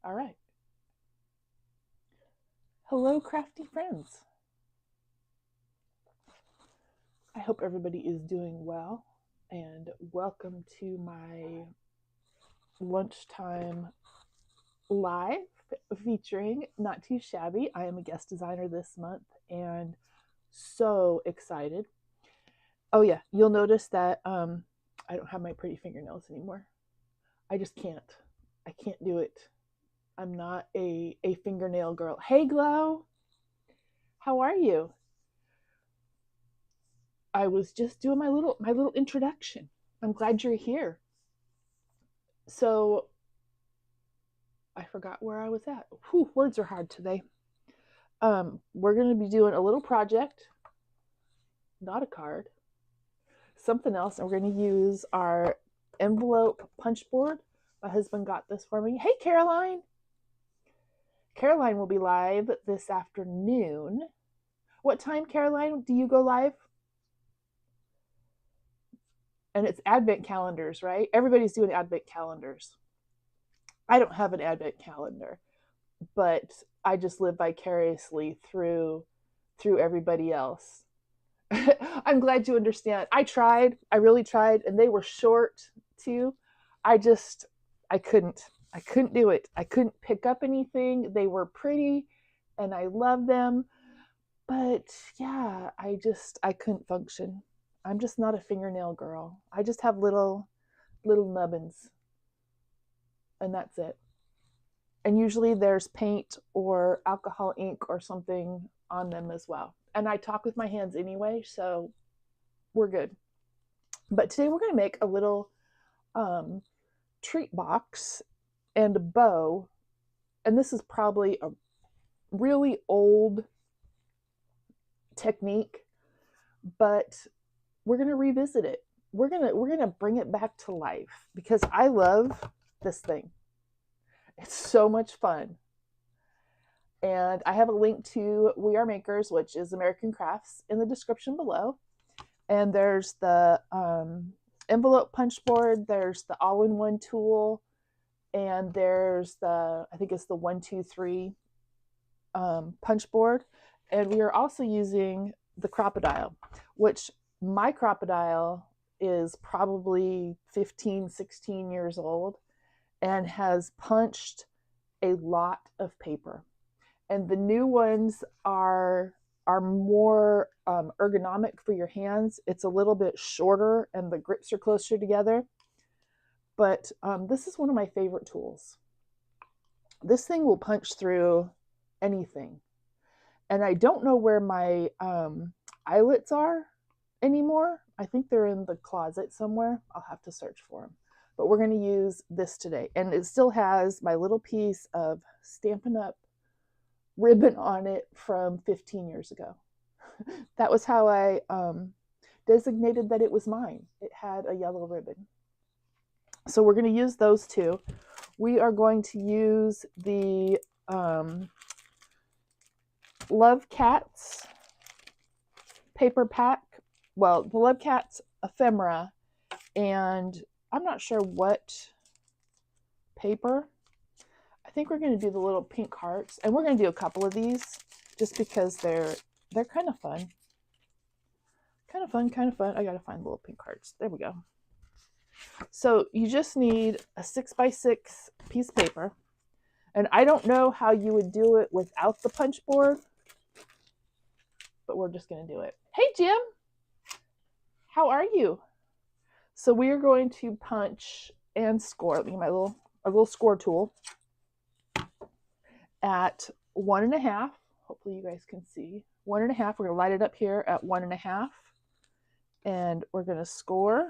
All right. Hello, crafty friends. I hope everybody is doing well, and welcome to my lunchtime live featuring Not Too Shabby. I am a guest designer this month and so excited. Oh, yeah, you'll notice that I don't have my pretty fingernails anymore. I just can't. I can't do it. I'm not a fingernail girl. Hey, Glow, how are you? I was just doing my little introduction. I'm glad you're here. So I forgot where I was at. Whew, words are hard today. We're going to be doing a little project, not a card, something else, and we're going to use our envelope punch board. My husband got this for me. Hey, Caroline. Caroline will be live this afternoon. What time, Caroline, do you go live? And it's advent calendars, right? Everybody's doing advent calendars. I don't have an advent calendar, but I just live vicariously through everybody else. I'm glad you understand. I tried, I really tried, and they were short too. I just I couldn't do it. I couldn't pick up anything. They were pretty and I love them, but yeah, I couldn't function. I'm just not a fingernail girl. I just have little nubbins and that's it. And usually there's paint or alcohol ink or something on them as well. And I talk with my hands anyway, so we're good. But today we're going to make a little um, treat box and a bow. And this is probably a really old technique, but we're going to revisit it. We're going to bring it back to life because I love this thing. It's so much fun. And I have a link to We Are Makers, which is American Crafts, in the description below. And there's the envelope punch board, there's the all-in-one tool, and there's I think it's the 1, 2, 3 punch board. And we are also using the Crop-A-Dile, which my Crop-A-Dile is probably 15, 16 years old and has punched a lot of paper. And the new ones are more ergonomic for your hands. It's a little bit shorter and the grips are closer together. But this is one of my favorite tools. This thing will punch through anything. And I don't know where my eyelets are anymore. I think they're in the closet somewhere. I'll have to search for them. But we're going to use this today. And it still has my little piece of Stampin' Up! Ribbon on it from 15 years ago. That was how I designated that it was mine. It had a yellow ribbon. So we're going to use those two. We are going to use the Love Cats paper pack. Well, the Love Cats ephemera, and I'm not sure what paper. I think we're going to do the little pink hearts, and we're going to do a couple of these just because they're kind of fun. Kind of fun, kind of fun. I got to find the little pink hearts. There we go. So you just need a 6x6 piece of paper. And I don't know how you would do it without the punch board, but we're just going to do it. Hey, Jim. How are you? So we are going to punch and score. Let me get my little score tool at 1.5. Hopefully you guys can see. 1.5. We're going to light it up here at 1.5. And we're going to score.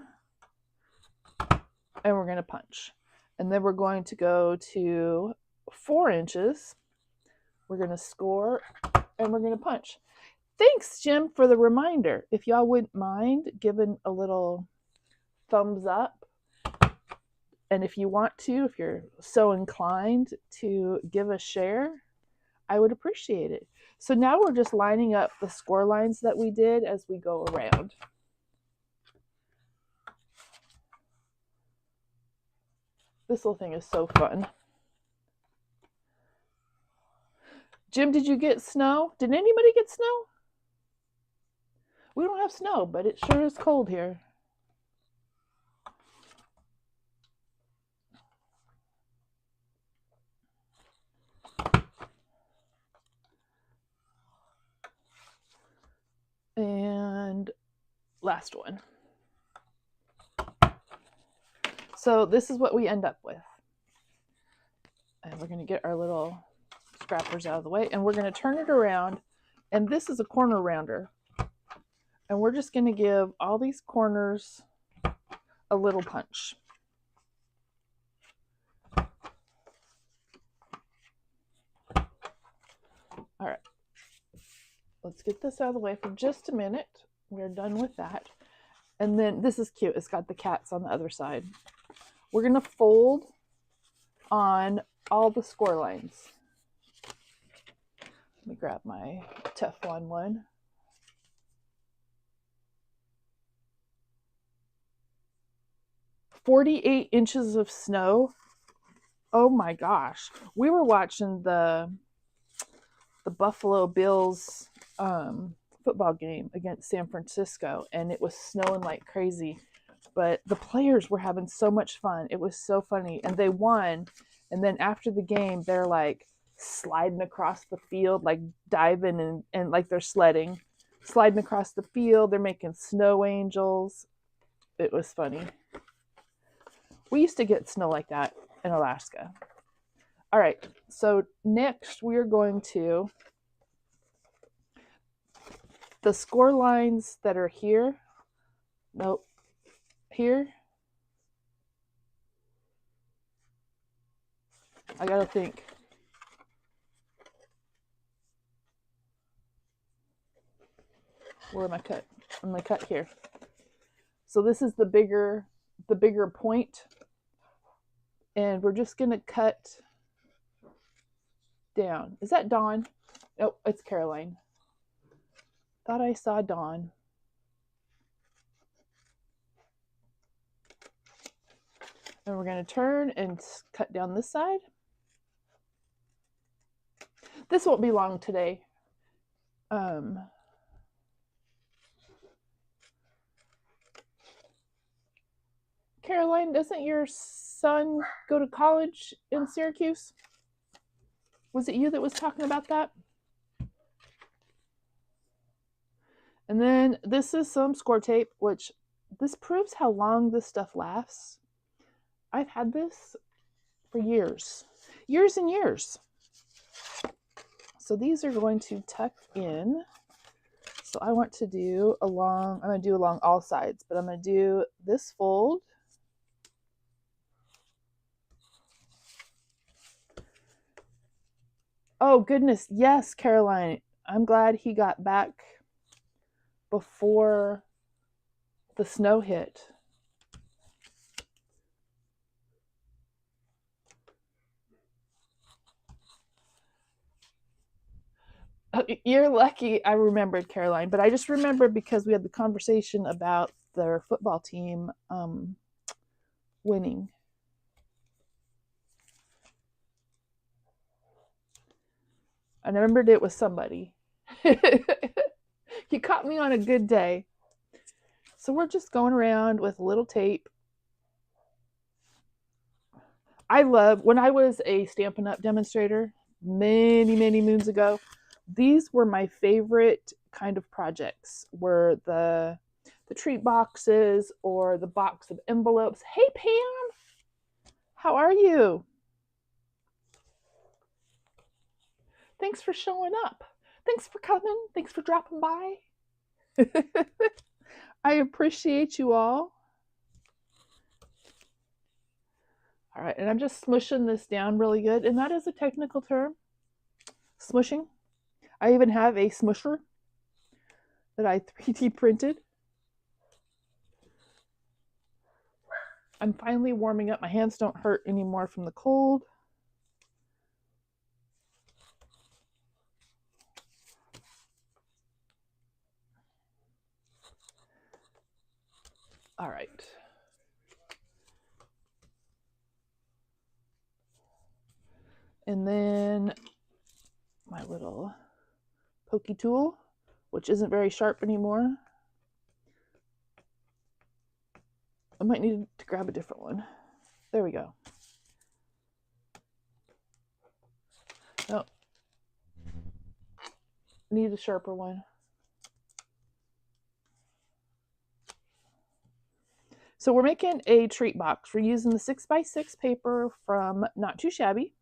And we're going to punch. And then we're going to go to 4 inches. We're going to score. And we're going to punch. Thanks, Jim, for the reminder. If y'all wouldn't mind giving a little thumbs up. And if you want to, if you're so inclined to give a share, I would appreciate it. So now we're just lining up the score lines that we did as we go around. This little thing is so fun. Jim, did you get snow? Did anybody get snow? We don't have snow, but it sure is cold here. And last one. So this is what we end up with. And we're going to get our little scrappers out of the way, and we're going to turn it around. And this is a corner rounder. And we're just going to give all these corners a little punch. All right. Let's get this out of the way for just a minute. We're done with that. And then this is cute. It's got the cats on the other side. We're going to fold on all the score lines. Let me grab my Teflon one. "48 inches of snow." Oh my gosh. We were watching the Buffalo Bills football game against San Francisco, and it was snowing like crazy. But the players were having so much fun. It was so funny. And they won. And then after the game, they're like sliding across the field, like diving and like they're sliding across the field. They're making snow angels. It was funny. We used to get snow like that in Alaska. All right. So next we're going to the score lines that are here. Nope. Here. I gotta think. Where am I cut? I'm gonna cut here. So this is the bigger point, and we're just gonna cut down. Is that Dawn? Oh, it's Caroline. Thought I saw Dawn. And we're going to turn and cut down this side. This won't be long today. Caroline, doesn't your son go to college in Syracuse? Was it you that was talking about that? And then this is some score tape, which this proves how long this stuff lasts. I've had this for years and years. So these are going to tuck in. So I want to do I'm going to do along all sides, but I'm going to do this fold. Oh goodness, yes, Caroline. I'm glad he got back before the snow hit. You're lucky I remembered, Caroline, but I just remembered because we had the conversation about their football team winning. I remembered it was somebody. You caught me on a good day. So we're just going around with a little tape. I love, when I was a Stampin' Up! Demonstrator many, many moons ago, these were my favorite kind of projects, were the treat boxes or the box of envelopes. Hey, Pam, how are you? Thanks for showing up. Thanks for coming. Thanks for dropping by. I appreciate you all. All right, and I'm just smushing this down really good, and that is a technical term, smushing. I even have a smusher that I 3D printed. I'm finally warming up. My hands don't hurt anymore from the cold. All right. And then my little pokey tool, which isn't very sharp anymore. I might need to grab a different one. There we go. Oh, need a sharper one. So we're making a treat box. We're using the 6x6 paper from Not Too Shabby.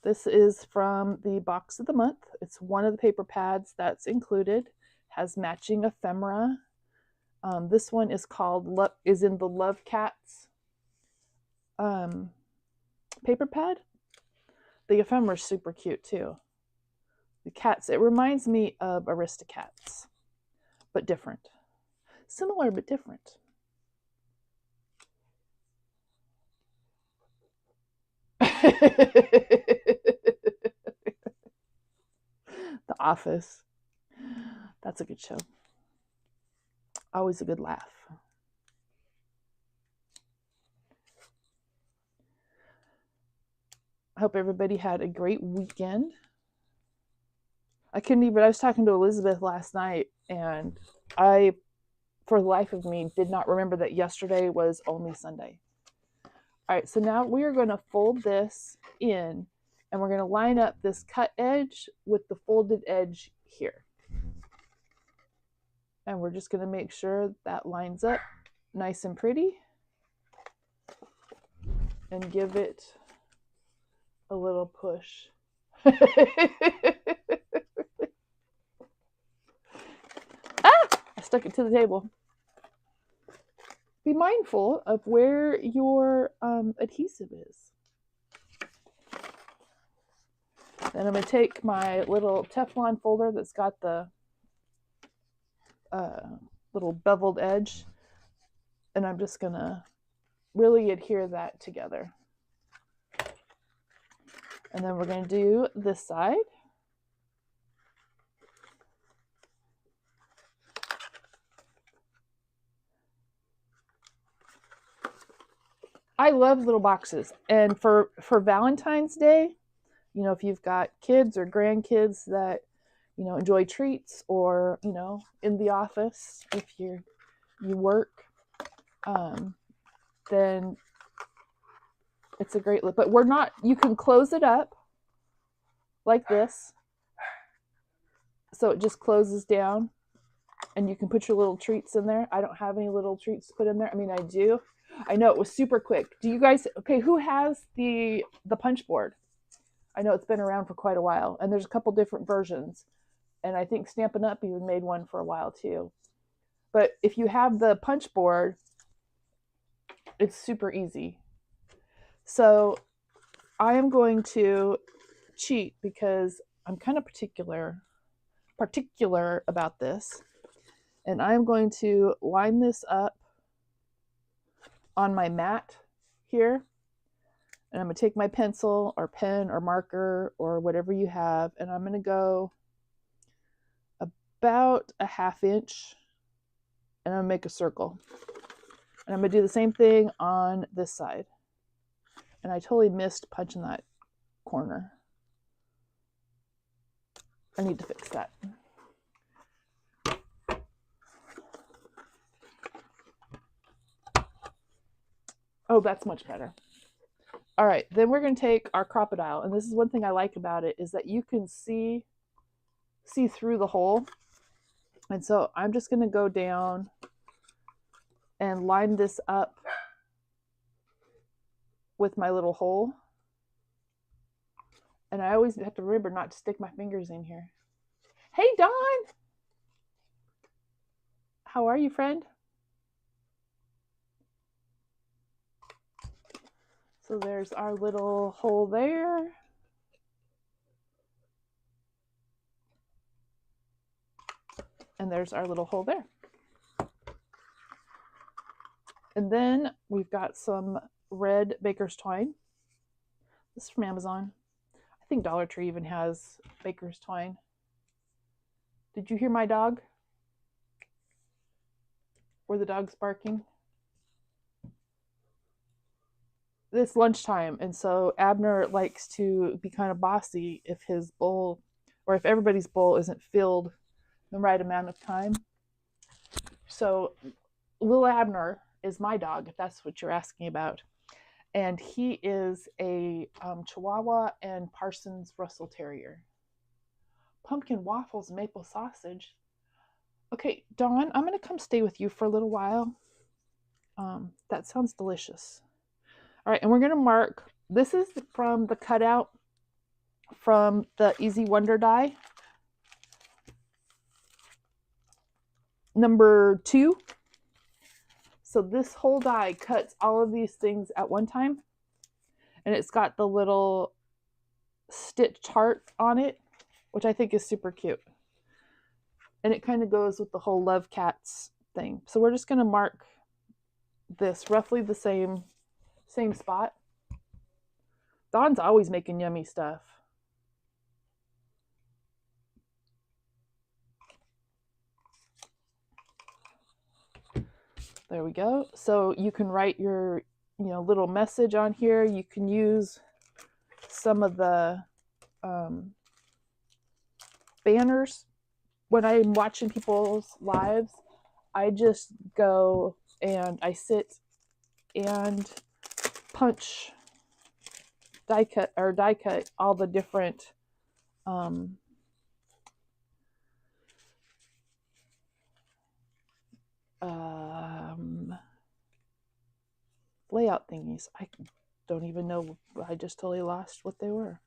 This is from the box of the month. It's one of the paper pads that's included. Has matching ephemera. This one is called is in the Love Cats paper pad. The ephemera is super cute too. The cats, it reminds me of Aristocats, but different. Similar but different. The Office. That's a good show. Always a good laugh. I hope everybody had a great weekend. I was talking to Elizabeth last night, and I, for the life of me, did not remember that yesterday was only Sunday. All right, so now we are going to fold this in, and we're going to line up this cut edge with the folded edge here. And we're just going to make sure that lines up nice and pretty, and give it a little push. I stuck it to the table. Be mindful of where your adhesive is. Then I'm going to take my little Teflon folder that's got the little beveled edge, and I'm just going to really adhere that together. And then we're going to do this side. I love little boxes. And for Valentine's Day, you know, if you've got kids or grandkids that, you know, enjoy treats, or, you know, in the office, if you work, then it's a great look. But you can close it up like this. So it just closes down, and you can put your little treats in there. I don't have any little treats to put in there. I mean, I do. I know it was super quick. Do you guys, okay, who has the punch board? I know it's been around for quite a while, and there's a couple different versions. And I think Stampin' Up! Even made one for a while too. But if you have the punch board, it's super easy. So I am going to cheat because I'm kind of particular about this. And I'm going to line this up on my mat here. And I'm going to take my pencil or pen or marker or whatever you have, and I'm going to go about a 1/2 inch, and I'm going to make a circle. And I'm going to do the same thing on this side. And I totally missed punching that corner. I need to fix that. Oh, that's much better. All right, then we're going to take our Crop-A-Dile, and this is one thing I like about it, is that you can see through the hole. And so I'm just going to go down and line this up with my little hole. And I always have to remember not to stick my fingers in here. Hey, Dawn! How are you, friend? So there's our little hole there. And there's our little hole there. And then we've got some red baker's twine. This is from Amazon. I think Dollar Tree even has baker's twine. Did you hear my dog? Were the dogs barking? it's lunchtime, and so Abner likes to be kind of bossy if his bowl, or if everybody's bowl isn't filled the right amount of time. So Lil Abner is my dog, if that's what you're asking about. And he is a Chihuahua and Parsons Russell Terrier. Pumpkin waffles, maple sausage. Okay, Dawn, I'm going to come stay with you for a little while. That sounds delicious. All right, and we're going to mark. This is from the cutout from the Easy Wonder die. Number 2. So this whole die cuts all of these things at one time. And it's got the little stitched heart on it, which I think is super cute. And it kind of goes with the whole Love Cats thing. So we're just going to mark this roughly the same spot. Dawn's always making yummy stuff. There we go. So you can write your, little message on here. You can use some of the banners. When I'm watching people's lives, I just go and I sit and punch, die cut all the different layout thingies. I don't even know. I just totally lost what they were.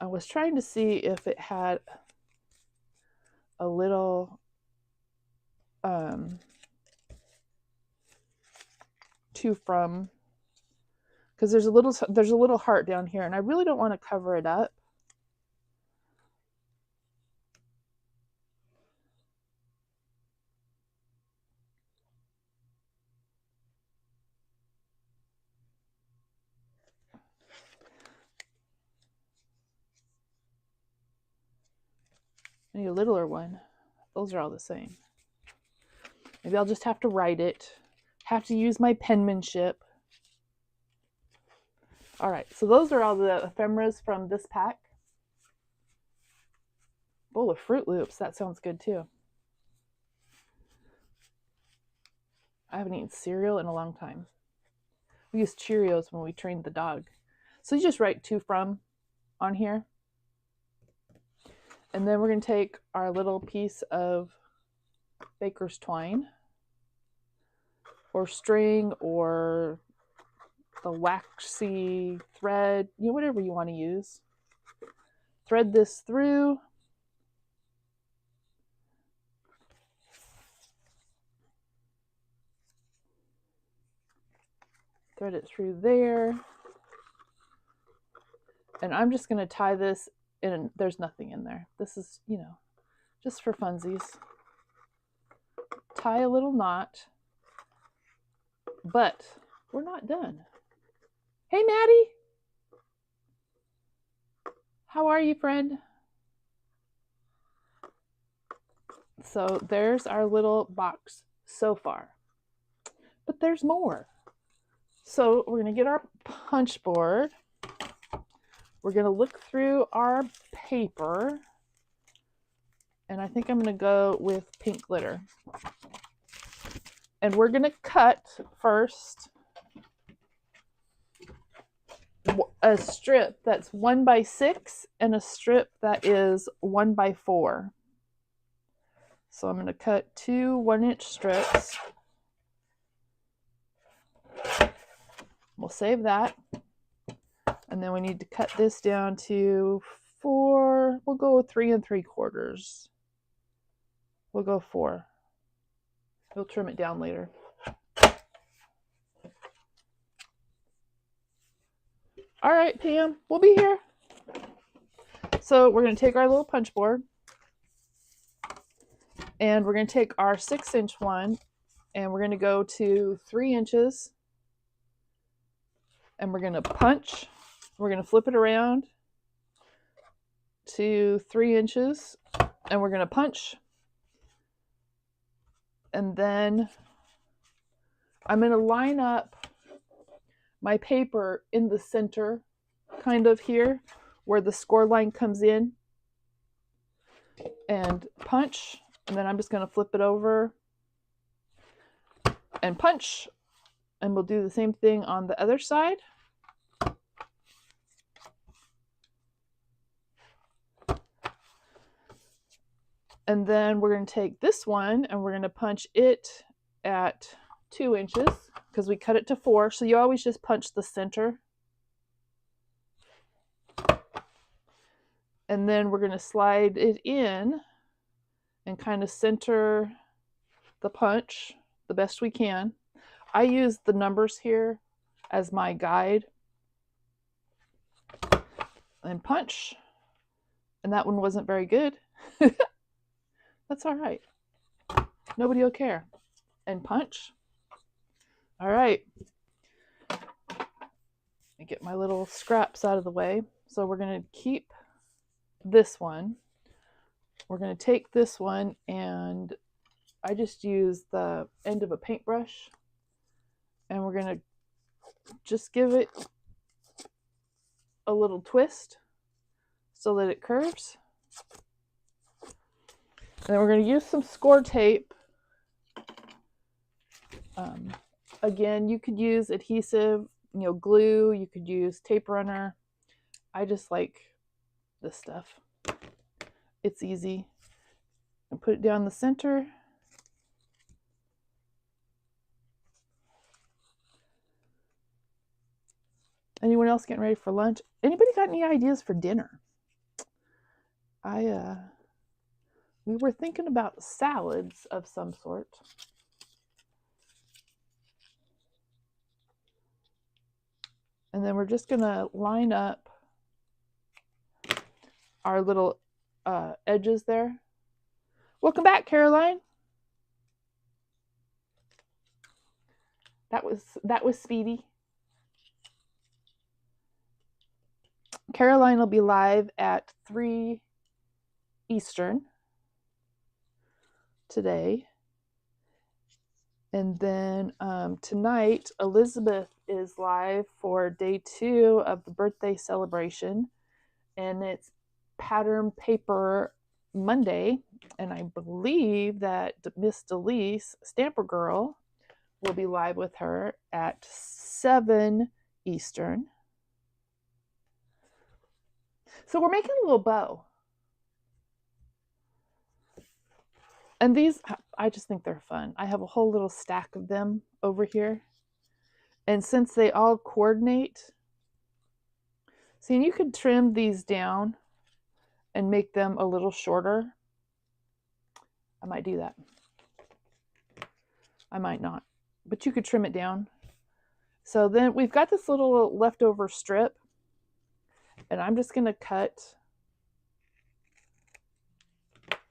I was trying to see if it had a little to from, because there's a little heart down here, and I really don't want to cover it up. I need a littler one. Those are all the same. Maybe I'll just have to write it. Have to use my penmanship. All right, so those are all the ephemeras from this pack. Bowl of Fruit Loops, that sounds good too. I haven't eaten cereal in a long time. We used Cheerios when we trained the dog. So you just write to from on here. And then we're going to take our little piece of baker's twine or string or the waxy thread, whatever you want to use. Thread this through. Thread it through there. And I'm just going to tie this in. There's nothing in there. This is, just for funsies. Tie a little knot. But we're not done. Hey, Maddie. How are you, friend? So there's our little box so far. But there's more. So we're going to get our punch board. We're going to look through our paper. And I think I'm going to go with pink glitter. And we're going to cut first a strip that's 1x6 and a strip that is 1x4. So I'm going to cut 2 1-inch strips. We'll save that. And then we need to cut this down to 4. We'll go 3 3/4. We'll go 4. We'll trim it down later. All right, Pam, we'll be here. So we're going to take our little punch board and we're going to take our 6-inch one and we're going to go to 3 inches and we're going to punch. We're going to flip it around to 3 inches and we're going to punch. And then I'm going to line up my paper in the center, kind of here, where the score line comes in, and punch, and then I'm just going to flip it over and punch, and we'll do the same thing on the other side. And then we're going to take this one and we're going to punch it at 2 inches because we cut it to 4. So you always just punch the center. And then we're going to slide it in and kind of center the punch the best we can. I use the numbers here as my guide. And punch. And that one wasn't very good. That's all right. Nobody will care. And punch. All right. Let me get my little scraps out of the way. So we're going to keep this one. We're going to take this one, and I just use the end of a paintbrush, and we're going to just give it a little twist so that it curves. And then we're going to use some score tape. Again, you could use adhesive, glue. You could use tape runner. I just like this stuff. It's easy. And put it down the center. Anyone else getting ready for lunch? Anybody got any ideas for dinner? We were thinking about salads of some sort. And then we're just going to line up our little edges there. Welcome back, Caroline. That was speedy. Caroline will be live at 3 Eastern today. And then tonight, Elizabeth is live for day 2 of the birthday celebration. And it's Pattern Paper Monday. And I believe that Miss Delise, Stamper Girl, will be live with her at 7 Eastern. So we're making a little bow. And these, I just think they're fun. I have a whole little stack of them over here. And since they all coordinate, see, and you could trim these down and make them a little shorter. I might do that. I might not, but you could trim it down. So then we've got this little leftover strip, and I'm just going to cut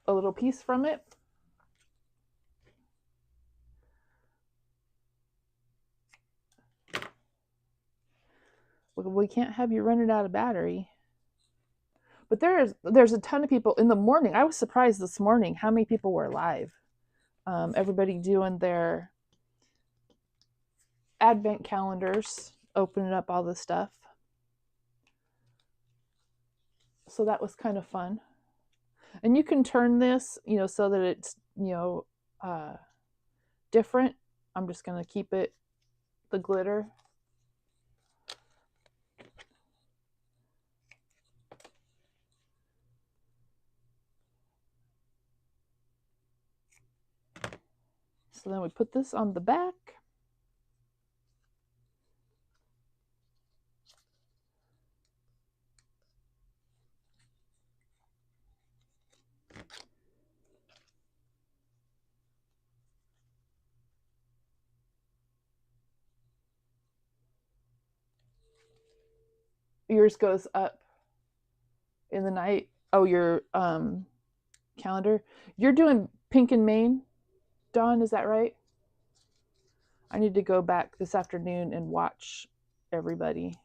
a little piece from it. We can't have you running out of battery. But there's a ton of people in the morning. I was surprised this morning how many people were live. Everybody doing their advent calendars, opening up all this stuff. So that was kind of fun. And you can turn this, so that it's, different. I'm just going to keep it the glitter. So then we put this on the back. Yours goes up in the night. Oh, your calendar. You're doing pink and Maine, Dawn, is that right? I need to go back this afternoon and watch everybody.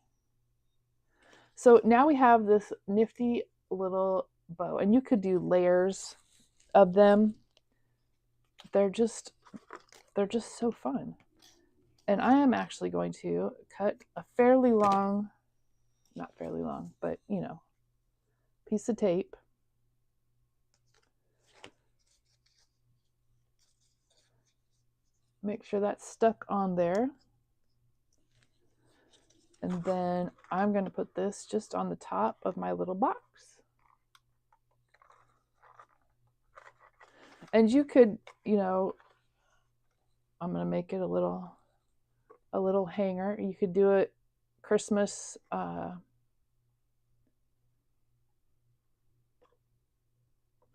So now we have this nifty little bow, and you could do layers of them. They're just so fun. And I am actually going to cut a fairly long, not fairly long, but you know, piece of tape. Make sure that's stuck on there. And then I'm going to put this just on the top of my little box. And you could, you know, I'm going to make it a little hanger. You could do it Christmas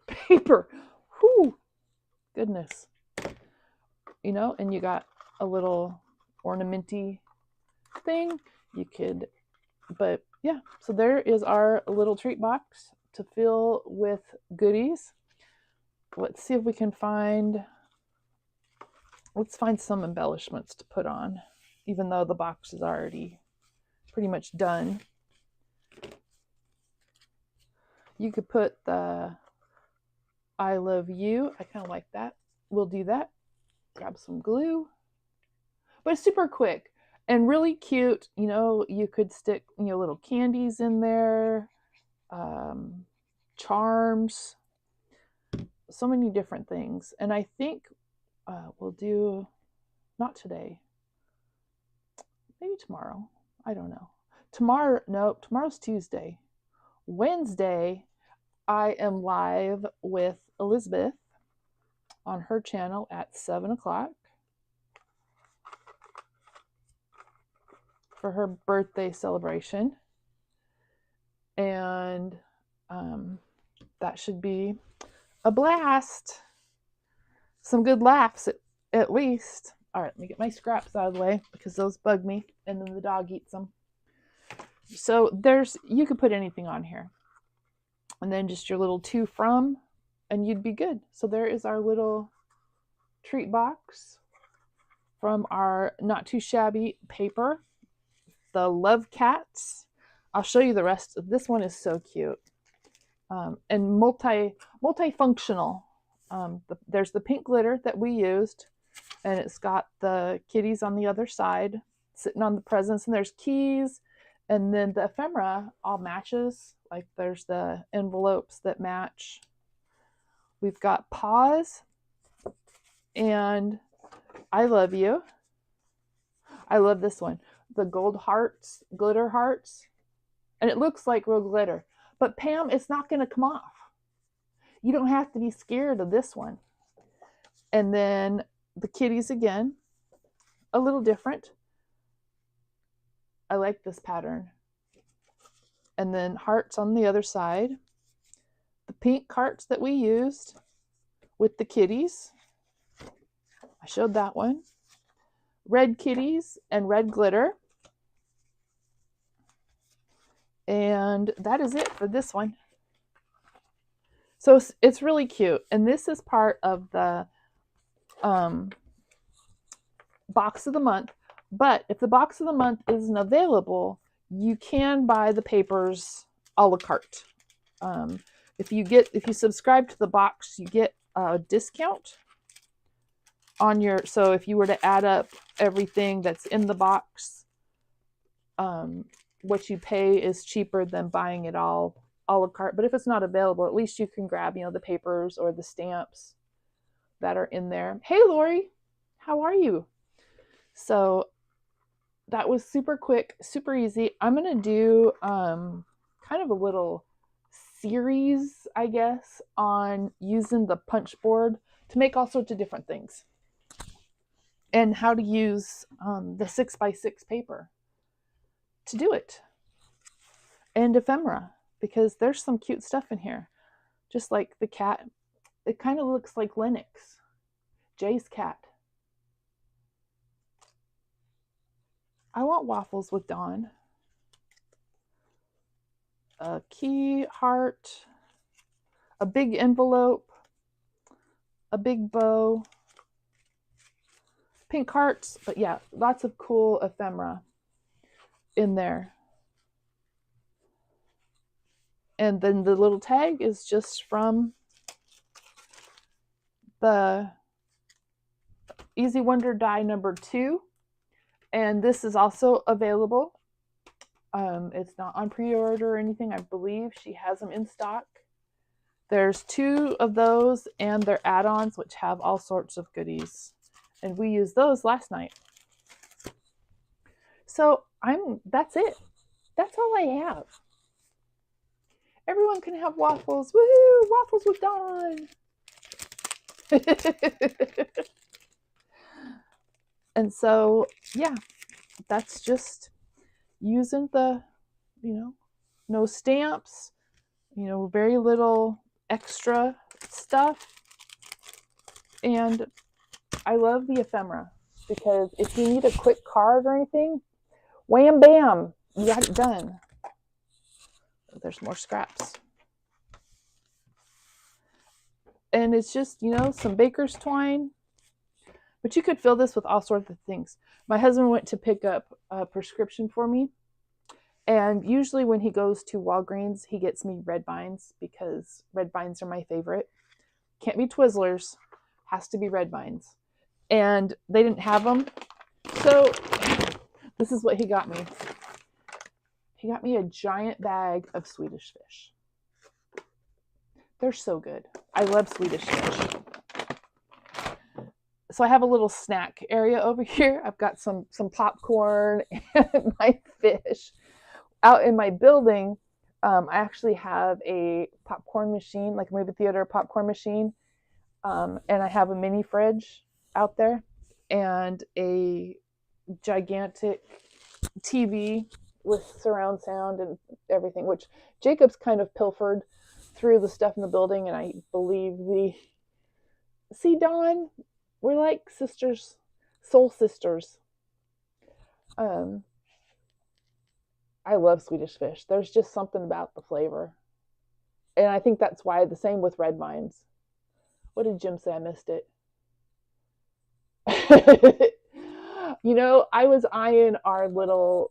paper. Whew, goodness. You know, and you got a little ornamenty thing. You could, but yeah, so there is our little treat box to fill with goodies. Let's see if we can find, let's find some embellishments to put on, even though the box is already pretty much done. You could put the I love you. I kind of like that. We'll do that. Grab some glue. But it's super quick and really cute. You know, you could stick, you know, little candies in there, charms, so many different things. And I think we'll do, not today, maybe tomorrow. I don't know. Tomorrow, nope, tomorrow's Tuesday. Wednesday, I am live with Elizabeth on her channel at 7 o'clock for her birthday celebration. And that should be a blast. Some good laughs at least. All right, let me get my scraps out of the way because those bug me, and then the dog eats them. So you could put anything on here. And then just your little to from, and you'd be good. So there is our little treat box from our not too shabby paper, the Love Cats. I'll show you the rest. This one is so cute and multifunctional. There's the pink glitter that we used, and it's got the kitties on the other side sitting on the presents, and there's keys, and then the ephemera all matches. Like there's the envelopes that match. We've got paws and I love you. I love this one. The gold hearts, glitter hearts. And it looks like real glitter. But Pam, it's not going to come off. You don't have to be scared of this one. And then the kitties again. A little different. I like this pattern. And then hearts on the other side. The pink hearts that we used with the kitties. I showed that one. Red kitties and red glitter. And that is it for this one. So it's really cute. And this is part of the box of the month. But if the box of the month isn't available, you can buy the papers a la carte. If you subscribe to the box, you get a discount on your, so if you were to add up everything that's in the box, what you pay is cheaper than buying it all a la carte. But if it's not available, at least you can grab, you know, the papers or the stamps that are in there. Hey, Lori, how are you? So that was super quick, super easy. I'm going to do kind of a little series, I guess, on using the punch board to make all sorts of different things and how to use the 6x6 paper to do it, and ephemera, because there's some cute stuff in here. Just like the cat, it kind of looks like Lennox, Jay's cat. I want waffles with Dawn. A key, heart, a big envelope, a big bow, pink hearts, but yeah, lots of cool ephemera in there. And then the little tag is just from the Easy Wonder die number 2. And this is also available. It's not on pre-order or anything. I believe she has them in stock. There's 2 of those and their add-ons, which have all sorts of goodies. And we used those last night. So that's it. That's all I have. Everyone can have waffles. Woohoo! Waffles with Dawn. And so, yeah, that's just using the, no stamps, very little extra stuff. And I love the ephemera because if you need a quick card or anything, wham bam, you got it done. There's more scraps. And it's just, some baker's twine. But you could fill this with all sorts of things. My husband went to pick up a prescription for me. And usually when he goes to Walgreens, he gets me red vines because red vines are my favorite. Can't be Twizzlers. Has to be red vines. And they didn't have them. So this is what he got me. He got me a giant bag of Swedish fish. They're so good. I love Swedish fish. So I have a little snack area over here. I've got some popcorn and my fish. Out in my building, I actually have a popcorn machine, like a movie theater popcorn machine. And I have a mini fridge out there and a gigantic TV with surround sound and everything, which Jacob's kind of pilfered through the stuff in the building. And I believe see, Dawn, we're like sisters, soul sisters. I love Swedish fish. There's just something about the flavor. And I think that's why the same with red vines. What did Jim say? I missed it. I was eyeing our little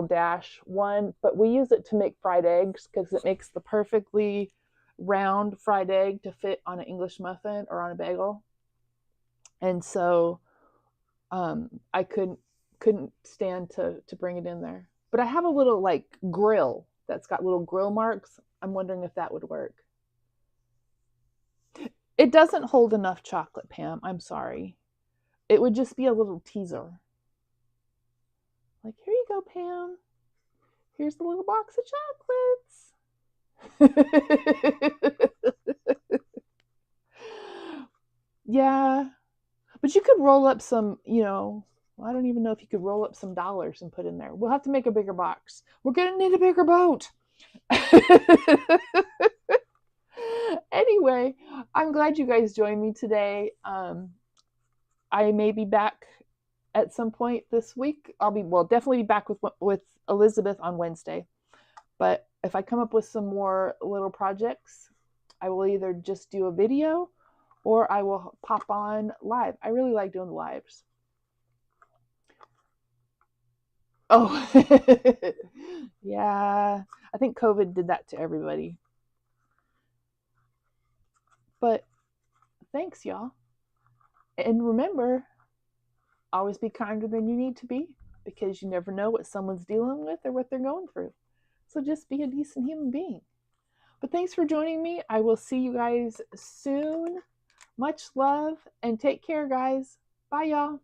dash one, but we use it to make fried eggs because it makes the perfectly round fried egg to fit on an English muffin or on a bagel. And so I couldn't stand to bring it in there. But I have a little like grill that's got little grill marks. I'm wondering if that would work. It doesn't hold enough chocolate, Pam. I'm sorry. It would just be a little teaser. Like, here you go, Pam. Here's the little box of chocolates. Yeah. But you could roll up some, I don't even know if you could roll up some dollars and put in there. We'll have to make a bigger box. We're going to need a bigger boat. Anyway, I'm glad you guys joined me today. I may be back at some point this week. Definitely be back with Elizabeth on Wednesday. But if I come up with some more little projects, I will either just do a video or I will pop on live. I really like doing the lives. Oh, yeah. I think COVID did that to everybody. But thanks, y'all. And remember, always be kinder than you need to be because you never know what someone's dealing with or what they're going through. So just be a decent human being. But thanks for joining me. I will see you guys soon. Much love and take care, guys. Bye, y'all.